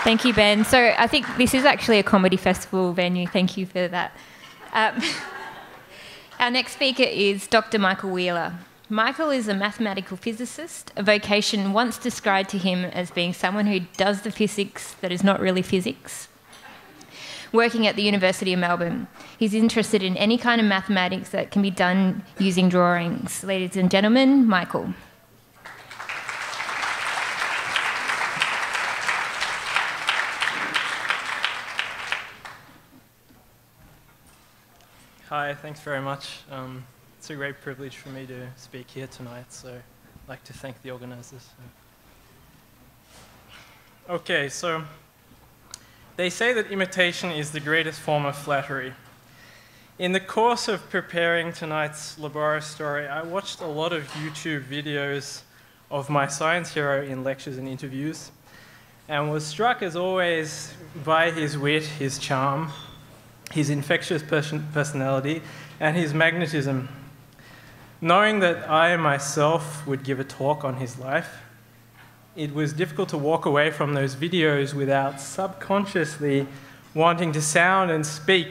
Thank you, Ben. So I think this is actually a comedy festival venue. Thank you for that. Our next speaker is Dr. Michael Wheeler. Michael is a mathematical physicist, a vocation once described to him as being someone who does the physics that is not really physics. Working at the University of Melbourne, he's interested in any kind of mathematics that can be done using drawings. Ladies and gentlemen, Michael. Hi, thanks very much. It's a great privilege for me to speak here tonight, so I'd like to thank the organizers. Okay, so they say that imitation is the greatest form of flattery. In the course of preparing tonight's Laborastory, I watched a lot of YouTube videos of my science hero in lectures and interviews, and was struck, as always, by his wit, his charm, his infectious personality, and his magnetism. Knowing that I myself would give a talk on his life, it was difficult to walk away from those videos without subconsciously wanting to sound and speak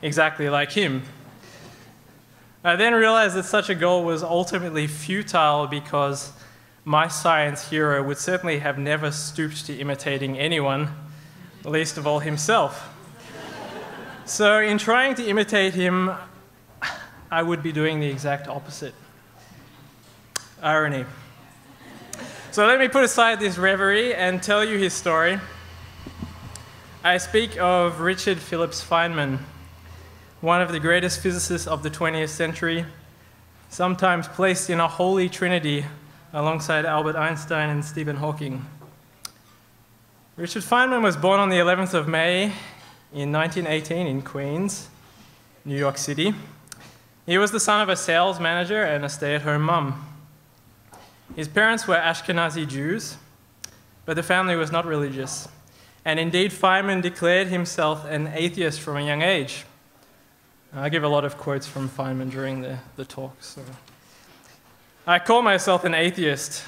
exactly like him. I then realized that such a goal was ultimately futile because my science hero would certainly have never stooped to imitating anyone, least of all himself. So in trying to imitate him, I would be doing the exact opposite. Irony. So let me put aside this reverie and tell you his story. I speak of Richard Phillips Feynman, one of the greatest physicists of the 20th century, sometimes placed in a holy trinity alongside Albert Einstein and Stephen Hawking. Richard Feynman was born on the 11th of May in 1918 in Queens, New York City. He was the son of a sales manager and a stay-at-home mum. His parents were Ashkenazi Jews, but the family was not religious. And indeed, Feynman declared himself an atheist from a young age. I give a lot of quotes from Feynman during the talk. So. I call myself an atheist.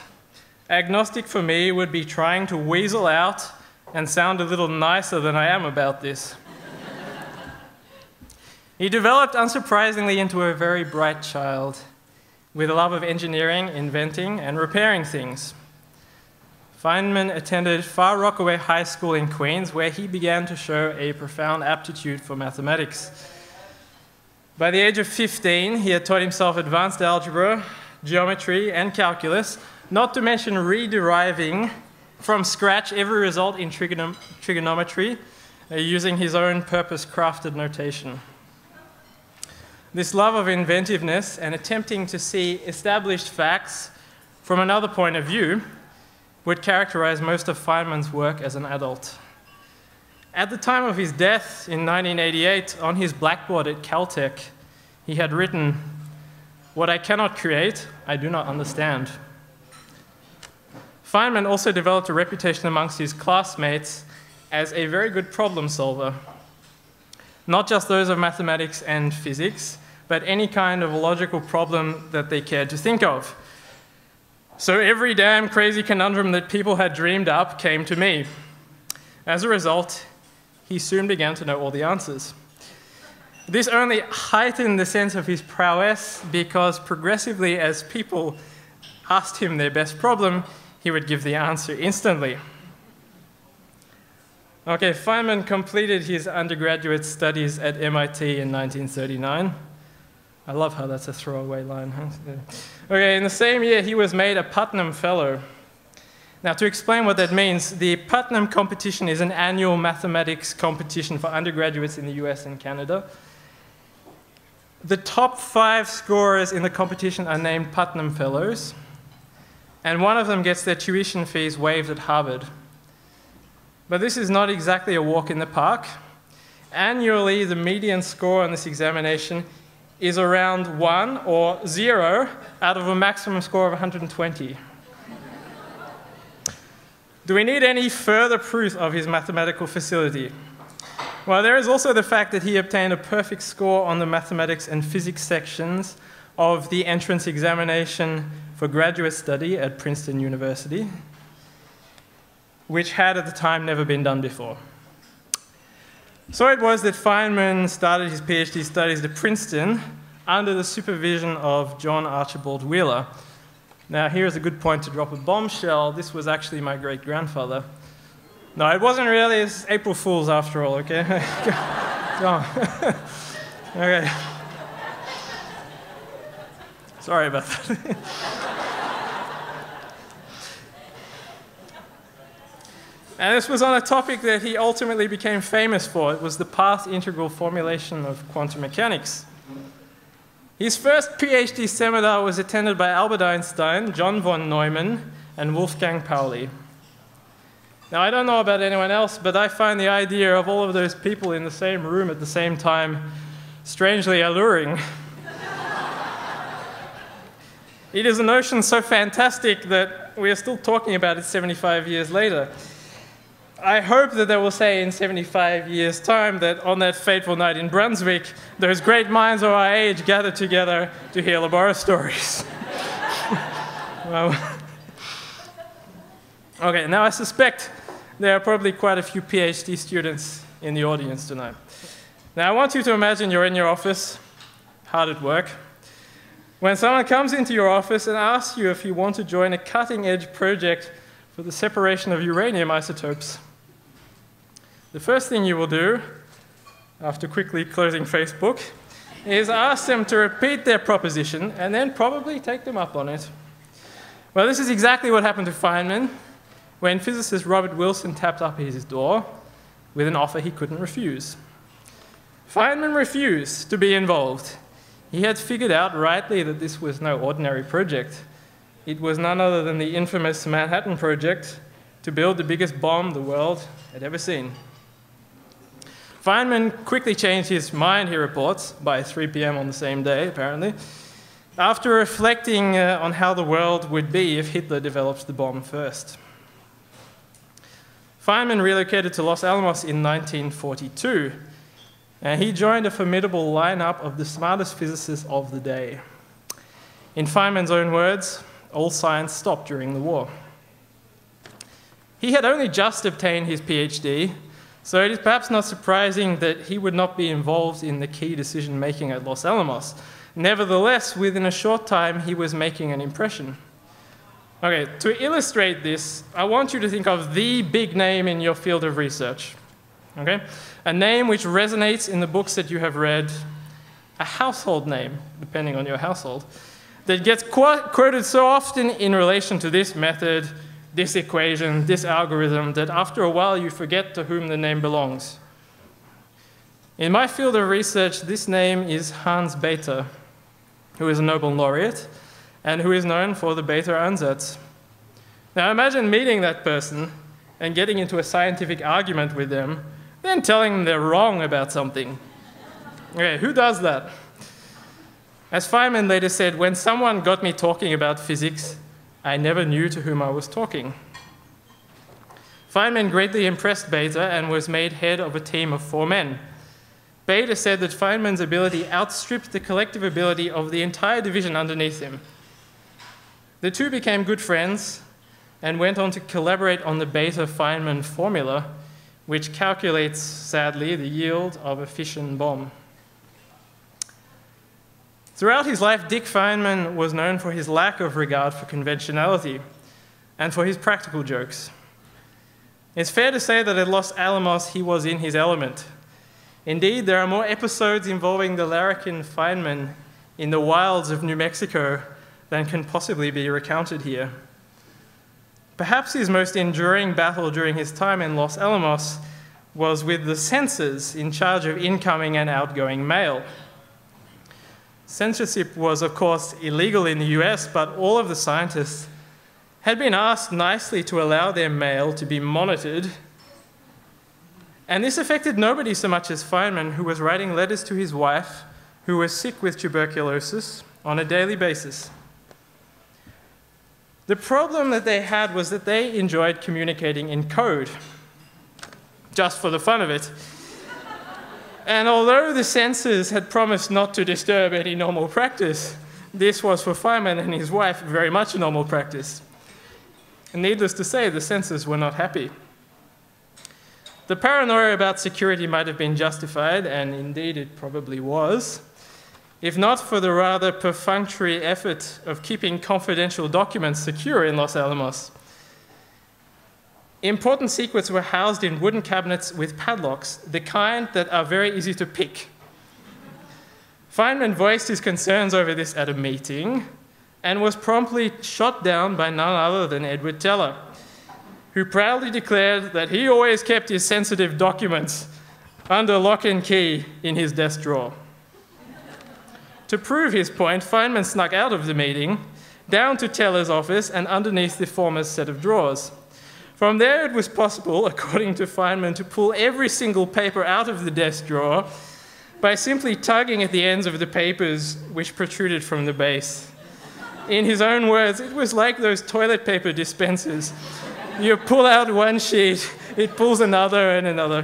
Agnostic for me would be trying to weasel out and sound a little nicer than I am about this. He developed, unsurprisingly, into a very bright child with a love of engineering, inventing, and repairing things. Feynman attended Far Rockaway High School in Queens, where he began to show a profound aptitude for mathematics. By the age of 15, he had taught himself advanced algebra, geometry, and calculus, not to mention re-deriving from scratch every result in trigonometry using his own purpose-crafted notation. This love of inventiveness and attempting to see established facts from another point of view would characterize most of Feynman's work as an adult. At the time of his death in 1988, on his blackboard at Caltech, he had written, "What I cannot create, I do not understand." Feynman also developed a reputation amongst his classmates as a very good problem solver. Not just those of mathematics and physics, but any kind of logical problem that they cared to think of. So every damn crazy conundrum that people had dreamed up came to me. As a result, he soon began to know all the answers. This only heightened the sense of his prowess because progressively, as people asked him their best problem, he would give the answer instantly. Okay, Feynman completed his undergraduate studies at MIT in 1939. I love how that's a throwaway line. Huh? Okay, in the same year, he was made a Putnam Fellow. Now, to explain what that means, the Putnam Competition is an annual mathematics competition for undergraduates in the US and Canada. The top 5 scorers in the competition are named Putnam Fellows, and one of them gets their tuition fees waived at Harvard. But this is not exactly a walk in the park. Annually, the median score on this examination is around 1 or 0 out of a maximum score of 120. Do we need any further proof of his mathematical facility? Well, there is also the fact that he obtained a perfect score on the mathematics and physics sections of the entrance examination for graduate study at Princeton University. which had at the time never been done before. So it was that Feynman started his PhD studies at Princeton under the supervision of John Archibald Wheeler. Now, here's a good point to drop a bombshell. This was actually my great-grandfather. No, it wasn't really. It's April Fool's after all, okay? Go on. Okay. Sorry about that. And this was on a topic that he ultimately became famous for. It was the path integral formulation of quantum mechanics. His first PhD seminar was attended by Albert Einstein, John von Neumann, and Wolfgang Pauli. Now, I don't know about anyone else, but I find the idea of all of those people in the same room at the same time strangely alluring. It is a notion so fantastic that we are still talking about it 75 years later. I hope that they will say in 75 years' time that on that fateful night in Brunswick, those great minds of our age gathered together to hear Laborastories. Well, okay, now I suspect there are probably quite a few PhD students in the audience tonight. Now I want you to imagine you're in your office, hard at work, when someone comes into your office and asks you if you want to join a cutting-edge project for the separation of uranium isotopes. The first thing you will do, after quickly closing Facebook, is ask them to repeat their proposition and then probably take them up on it. Well, this is exactly what happened to Feynman when physicist Robert Wilson tapped up his door with an offer he couldn't refuse. Feynman refused to be involved. He had figured out rightly that this was no ordinary project. It was none other than the infamous Manhattan Project to build the biggest bomb the world had ever seen. Feynman quickly changed his mind, he reports, by 3 p.m. on the same day, apparently, after reflecting on how the world would be if Hitler developed the bomb first. Feynman relocated to Los Alamos in 1942, and he joined a formidable lineup of the smartest physicists of the day. In Feynman's own words, all science stopped during the war. He had only just obtained his PhD, so it is perhaps not surprising that he would not be involved in the key decision-making at Los Alamos. Nevertheless, within a short time, he was making an impression. Okay, to illustrate this, I want you to think of the big name in your field of research. Okay? A name which resonates in the books that you have read, a household name, depending on your household, that gets quoted so often in relation to this method, this equation, this algorithm, that after a while you forget to whom the name belongs. In my field of research, this name is Hans Bethe, who is a Nobel laureate and who is known for the Bethe ansatz. Now imagine meeting that person and getting into a scientific argument with them, then telling them they're wrong about something. Okay, who does that? As Firemen later said, when someone got me talking about physics, I never knew to whom I was talking. Feynman greatly impressed Bethe and was made head of a team of 4 men. Bethe said that Feynman's ability outstripped the collective ability of the entire division underneath him. The two became good friends and went on to collaborate on the Bethe-Feynman formula, which calculates, sadly, the yield of a fission bomb. Throughout his life, Dick Feynman was known for his lack of regard for conventionality and for his practical jokes. It's fair to say that at Los Alamos he was in his element. Indeed, there are more episodes involving the larrikin Feynman in the wilds of New Mexico than can possibly be recounted here. Perhaps his most enduring battle during his time in Los Alamos was with the censors in charge of incoming and outgoing mail. Censorship was, of course, illegal in the US, but all of the scientists had been asked nicely to allow their mail to be monitored. And this affected nobody so much as Feynman, who was writing letters to his wife, who was sick with tuberculosis, on a daily basis. The problem that they had was that they enjoyed communicating in code, just for the fun of it. And although the censors had promised not to disturb any normal practice, this was for Feynman and his wife very much a normal practice. And needless to say, the censors were not happy. The paranoia about security might have been justified, and indeed it probably was, if not for the rather perfunctory effort of keeping confidential documents secure in Los Alamos. Important secrets were housed in wooden cabinets with padlocks, the kind that are very easy to pick. Feynman voiced his concerns over this at a meeting and was promptly shot down by none other than Edward Teller, who proudly declared that he always kept his sensitive documents under lock and key in his desk drawer. To prove his point, Feynman snuck out of the meeting, down to Teller's office and underneath the former's set of drawers. From there, it was possible, according to Feynman, to pull every single paper out of the desk drawer by simply tugging at the ends of the papers which protruded from the base. In his own words, it was like those toilet paper dispensers. You pull out one sheet, it pulls another and another.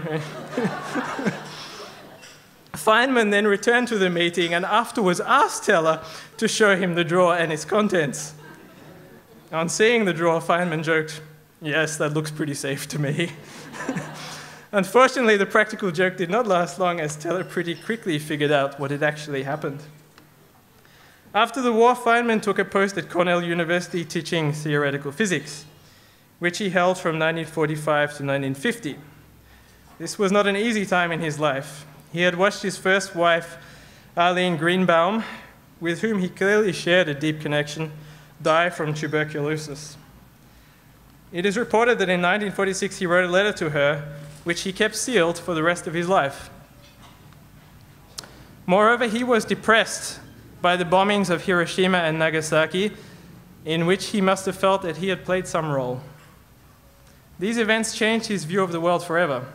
Feynman then returned to the meeting and afterwards asked Teller to show him the drawer and its contents. On seeing the drawer, Feynman joked, "Yes, that looks pretty safe to me." Unfortunately, the practical joke did not last long, as Teller pretty quickly figured out what had actually happened. After the war, Feynman took a post at Cornell University teaching theoretical physics, which he held from 1945 to 1950. This was not an easy time in his life. He had watched his first wife, Arlene Greenbaum, with whom he clearly shared a deep connection, die from tuberculosis. It is reported that in 1946 he wrote a letter to her, which he kept sealed for the rest of his life. Moreover, he was depressed by the bombings of Hiroshima and Nagasaki, in which he must have felt that he had played some role. These events changed his view of the world forever.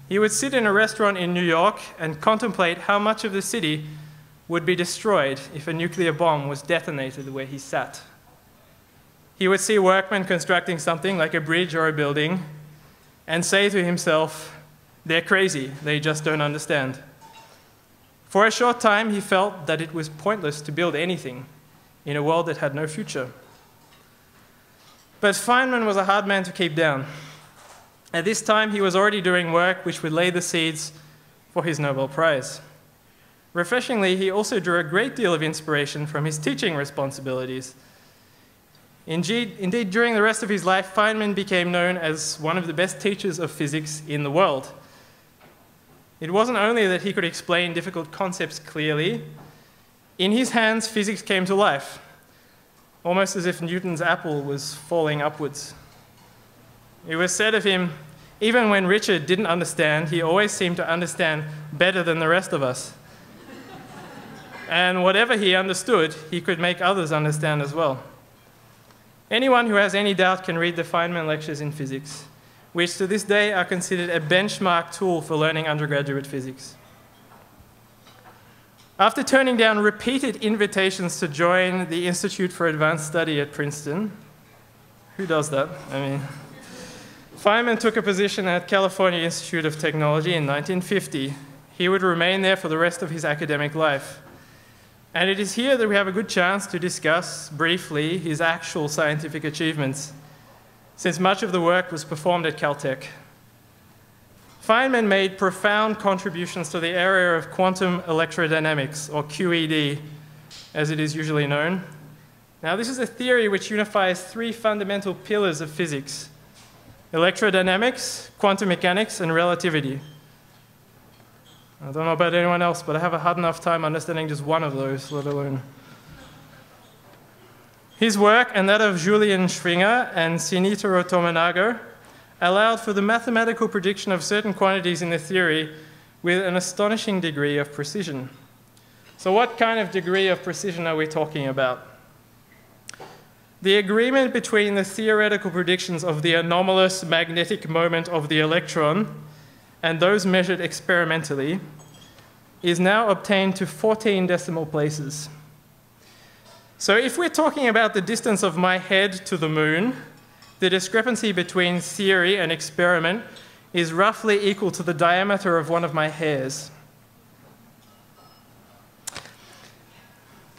He would sit in a restaurant in New York and contemplate how much of the city would be destroyed if a nuclear bomb was detonated where he sat. He would see workmen constructing something like a bridge or a building and say to himself, "They're crazy, they just don't understand." For a short time, he felt that it was pointless to build anything in a world that had no future. But Feynman was a hard man to keep down. At this time, he was already doing work which would lay the seeds for his Nobel Prize. Refreshingly, he also drew a great deal of inspiration from his teaching responsibilities. Indeed, during the rest of his life, Feynman became known as one of the best teachers of physics in the world. It wasn't only that he could explain difficult concepts clearly. In his hands, physics came to life, almost as if Newton's apple was falling upwards. It was said of him, even when Richard didn't understand, he always seemed to understand better than the rest of us. And whatever he understood, he could make others understand as well. Anyone who has any doubt can read the Feynman lectures in physics, which to this day are considered a benchmark tool for learning undergraduate physics. After turning down repeated invitations to join the Institute for Advanced Study at Princeton, who does that? Feynman took a position at California Institute of Technology in 1950. He would remain there for the rest of his academic life. And it is here that we have a good chance to discuss briefly his actual scientific achievements, since much of the work was performed at Caltech. Feynman made profound contributions to the area of quantum electrodynamics, or QED, as it is usually known. Now, this is a theory which unifies three fundamental pillars of physics: electrodynamics, quantum mechanics, and relativity. I don't know about anyone else, but I have a hard enough time understanding just one of those, let alone. His work and that of Julian Schwinger and Shinichiro Tominaga allowed for the mathematical prediction of certain quantities in the theory with an astonishing degree of precision. So what kind of degree of precision are we talking about? The agreement between the theoretical predictions of the anomalous magnetic moment of the electron and those measured experimentally is now obtained to 14 decimal places. So if we're talking about the distance of my head to the moon, the discrepancy between theory and experiment is roughly equal to the diameter of one of my hairs.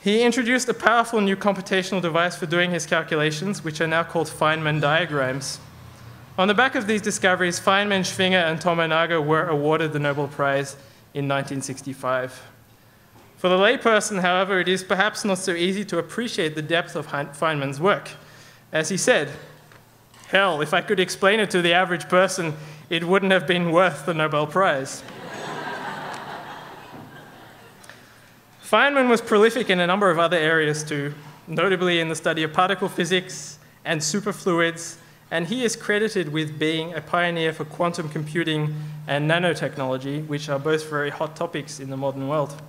He introduced a powerful new computational device for doing his calculations, which are now called Feynman diagrams. On the back of these discoveries, Feynman, Schwinger, and Tomonaga were awarded the Nobel Prize in 1965. For the layperson, however, it is perhaps not so easy to appreciate the depth of Feynman's work. As he said, "Hell, if I could explain it to the average person, it wouldn't have been worth the Nobel Prize." Feynman was prolific in a number of other areas too, notably in the study of particle physics and superfluids, and he is credited with being a pioneer for quantum computing and nanotechnology, which are both very hot topics in the modern world.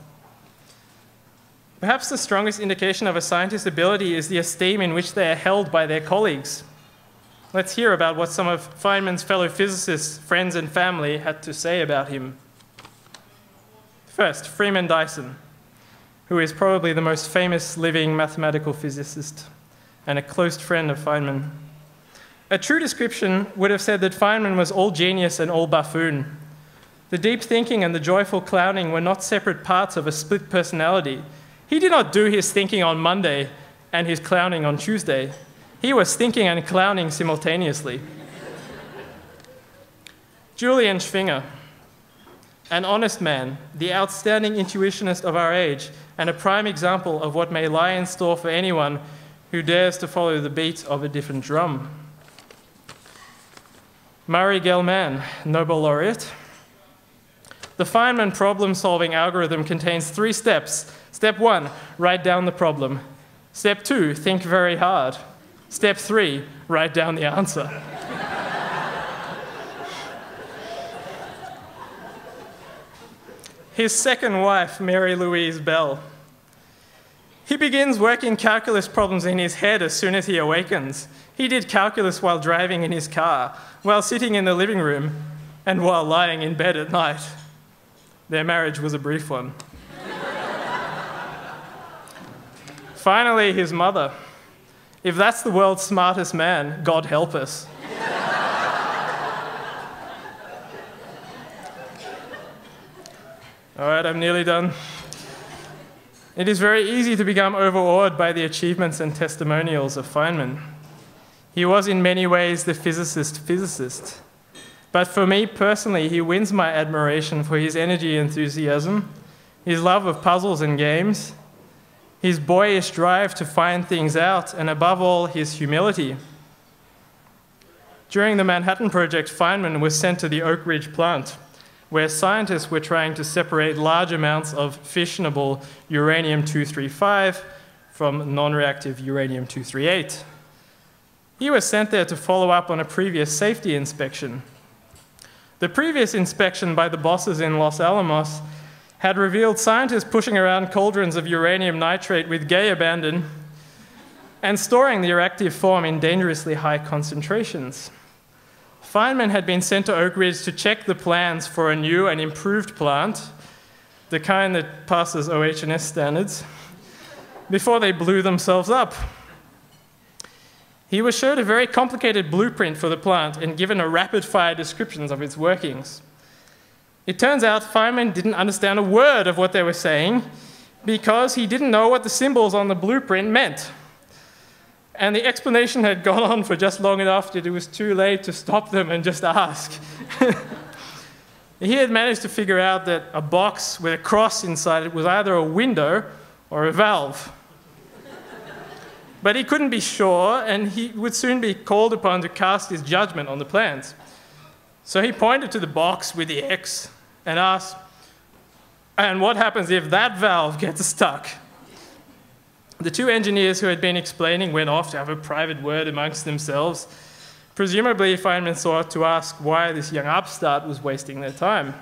Perhaps the strongest indication of a scientist's ability is the esteem in which they are held by their colleagues. Let's hear about what some of Feynman's fellow physicists, friends, and family had to say about him. First, Freeman Dyson, who is probably the most famous living mathematical physicist and a close friend of Feynman. A true description would have said that Feynman was all genius and all buffoon. The deep thinking and the joyful clowning were not separate parts of a split personality. He did not do his thinking on Monday and his clowning on Tuesday. He was thinking and clowning simultaneously. Julian Schwinger, an honest man, the outstanding intuitionist of our age, and a prime example of what may lie in store for anyone who dares to follow the beat of a different drum. Murray Gell-Mann, Nobel laureate. The Feynman problem-solving algorithm contains 3 steps. Step 1, write down the problem. Step 2, think very hard. Step 3, write down the answer. His second wife, Mary Louise Bell. He begins working calculus problems in his head as soon as he awakens. He did calculus while driving in his car, while sitting in the living room, and while lying in bed at night. Their marriage was a brief one. Finally, his mother. If that's the world's smartest man, God help us. All right, I'm nearly done. It is very easy to become overawed by the achievements and testimonials of Feynman. He was in many ways the physicist. But for me personally, he wins my admiration for his energy and enthusiasm, his love of puzzles and games, his boyish drive to find things out, and above all, his humility. During the Manhattan Project, Feynman was sent to the Oak Ridge plant, where scientists were trying to separate large amounts of fissionable uranium-235 from non-reactive uranium-238. He was sent there to follow up on a previous safety inspection. The previous inspection by the bosses in Los Alamos had revealed scientists pushing around cauldrons of uranium nitrate with gay abandon and storing the reactive form in dangerously high concentrations. Feynman had been sent to Oak Ridge to check the plans for a new and improved plant, the kind that passes OH&S standards, before they blew themselves up. He was showed a very complicated blueprint for the plant and given a rapid-fire descriptions of its workings. It turns out Feynman didn't understand a word of what they were saying because he didn't know what the symbols on the blueprint meant. And the explanation had gone on for just long enough that it was too late to stop them and just ask. He had managed to figure out that a box with a cross inside it was either a window or a valve. But he couldn't be sure, and he would soon be called upon to cast his judgment on the plans. So he pointed to the box with the X and asked, "And what happens if that valve gets stuck?" The 2 engineers who had been explaining went off to have a private word amongst themselves. Presumably, Feynman sought to ask why this young upstart was wasting their time.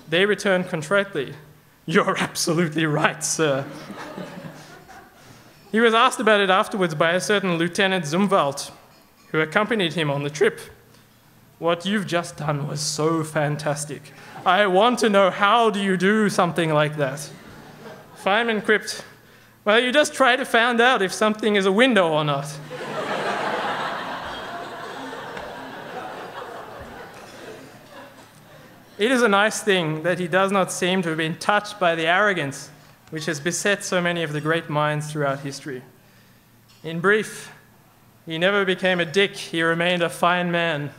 They returned contritely, "You're absolutely right, sir." He was asked about it afterwards by a certain Lieutenant Zumwalt, who accompanied him on the trip. "What you've just done was so fantastic. I want to know, how do you do something like that?" Feynman quipped, "Well, you just try to find out if something is a window or not." It is a nice thing that he does not seem to have been touched by the arrogance which has beset so many of the great minds throughout history. In brief, He never became a dick. He remained a fine man.